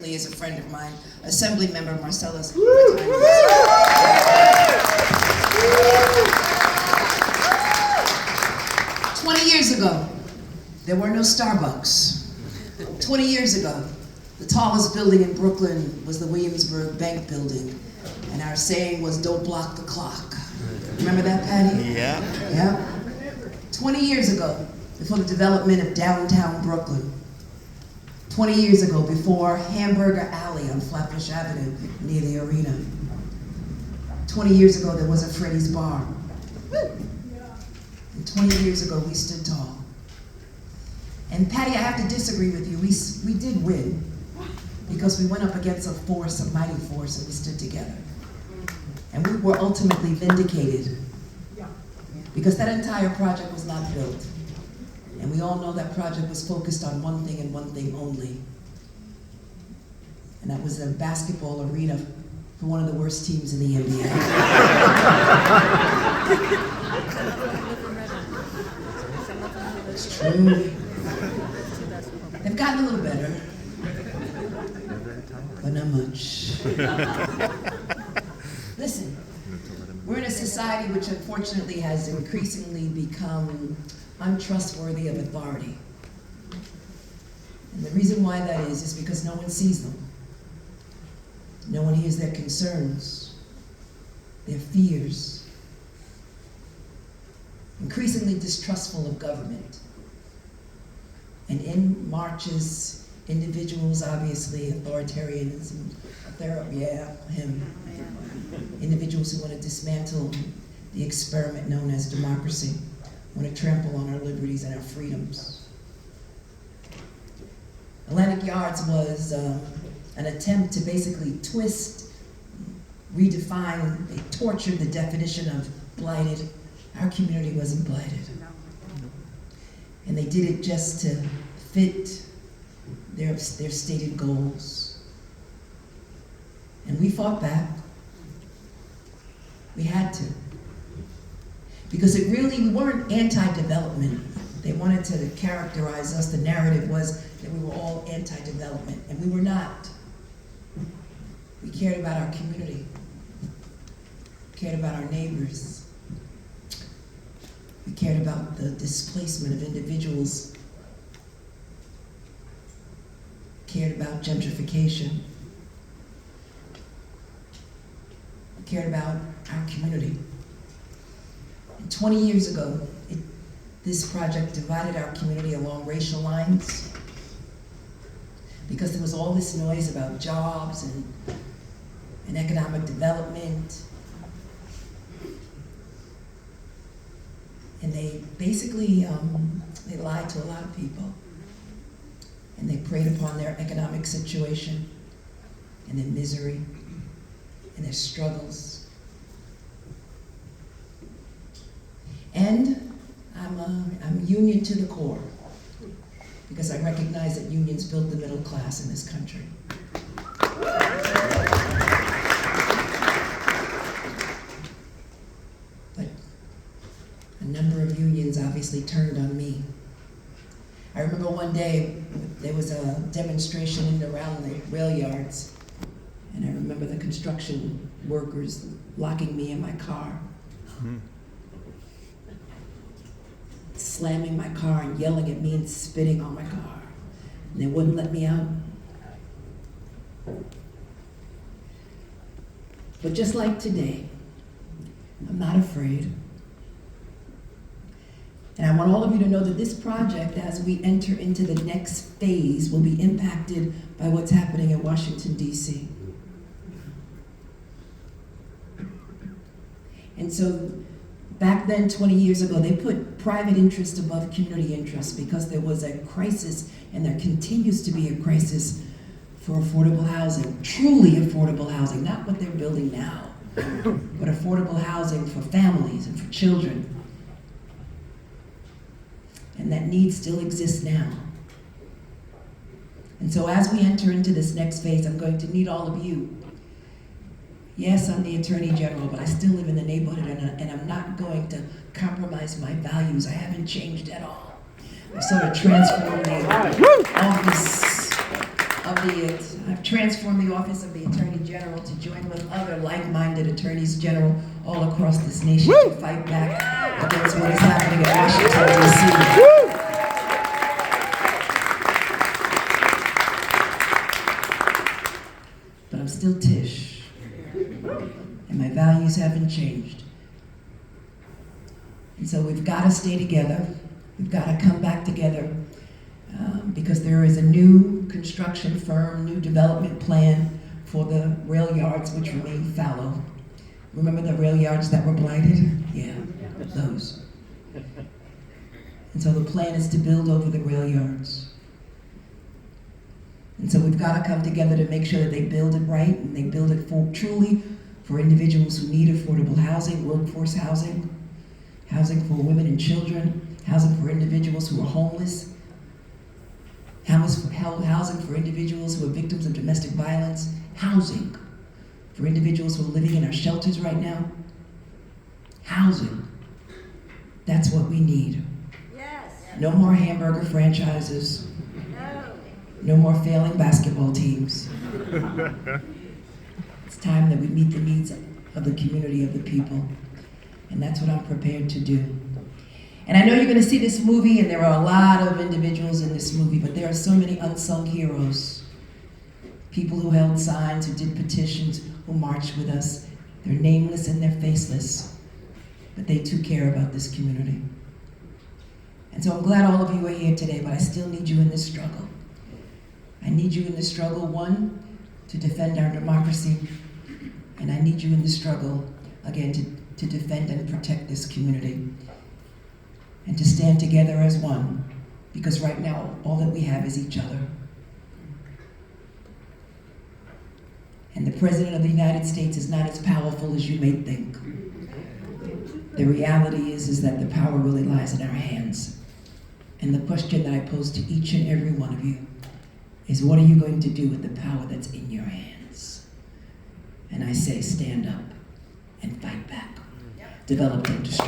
Is a friend of mine, Assembly Member Marcellus. 20 years ago, there were no Starbucks. 20 years ago, the tallest building in Brooklyn was the Williamsburg Bank Building, and our saying was, "Don't block the clock." Remember that, Patty? Yeah. Yeah. 20 years ago, before the development of downtown Brooklyn. 20 years ago, before Hamburger Alley on Flatbush Avenue near the arena. 20 years ago, there was a Freddy's Bar. And 20 years ago, we stood tall. And Patty, I have to disagree with you. We did win because we went up against a force, a mighty force, and we stood together. And we were ultimately vindicated because that entire project was not built. And we all know that project was focused on one thing and one thing only. And that was a basketball arena for one of the worst teams in the NBA. It's true. They've gotten a little better, but not much. Listen, we're in a society which unfortunately has increasingly become untrustworthy of authority. And the reason why that is because no one sees them. No one hears their concerns, their fears. Increasingly distrustful of government. And in marches, individuals, obviously, authoritarianism, individuals who want to dismantle the experiment known as democracy. Want to trample on our liberties and our freedoms. Atlantic Yards was an attempt to basically twist, redefine, they tortured the definition of blighted. Our community wasn't blighted. And they did it just to fit their stated goals. And we fought back. We had to. Because we weren't anti-development. They wanted to characterize us. The narrative was that we were all anti-development, and we were not. We cared about our community. We cared about our neighbors. We cared about the displacement of individuals. We cared about gentrification. We cared about our community. 20 years ago, this project divided our community along racial lines because there was all this noise about jobs and economic development. And they basically, they lied to a lot of people. And they preyed upon their economic situation and their misery and their struggles. And I'm union to the core because I recognize that unions built the middle class in this country. But a number of unions obviously turned on me. I remember one day there was a demonstration in and around the rail yards, and I remember the construction workers locking me in my car. Slamming my car and yelling at me and spitting on my car. And they wouldn't let me out. But just like today, I'm not afraid. And I want all of you to know that this project, as we enter into the next phase, will be impacted by what's happening in Washington, D.C. And so, back then, 20 years ago, they put private interest above community interest because there was a crisis, and there continues to be a crisis for affordable housing, truly affordable housing, not what they're building now, but affordable housing for families and for children. And that need still exists now. And so as we enter into this next phase, I'm going to need all of you. Yes, I'm the Attorney General, but I still live in the neighborhood, and I'm not going to compromise my values. I haven't changed at all. I've sort of transformed the office I've transformed the office of the Attorney General to join with other like-minded attorneys general all across this nation to fight back against what is happening in Washington, D.C. But I'm still Tish, and my values haven't changed. And so we've got to stay together. We've got to come back together because there is a new construction firm, new development plan for the rail yards which remain fallow. Remember the rail yards that were blighted? Yeah, those. And so the plan is to build over the rail yards. And so we've got to come together to make sure that they build it right and they build it truly for individuals who need affordable housing, workforce housing, housing for women and children, housing for individuals who are homeless, housing for individuals who are victims of domestic violence, housing for individuals who are living in our shelters right now. Housing. That's what we need. Yes. No more hamburger franchises. No more failing basketball teams. It's time that we meet the needs of the community, of the people. And that's what I'm prepared to do. And I know you're going to see this movie, and there are a lot of individuals in this movie, but there are so many unsung heroes. People who held signs, who did petitions, who marched with us. They're nameless and they're faceless, but they too care about this community. And so I'm glad all of you are here today, but I still need you in this struggle. I need you in this struggle, one, to defend our democracy, and I need you in this struggle, again, to defend and protect this community, and to stand together as one, because right now, all that we have is each other. And the President of the United States is not as powerful as you may think. The reality is that the power really lies in our hands. And the question that I pose to each and every one of you is, what are you going to do with the power that's in your hands? And I say, stand up and fight back. Develop, don't destroy.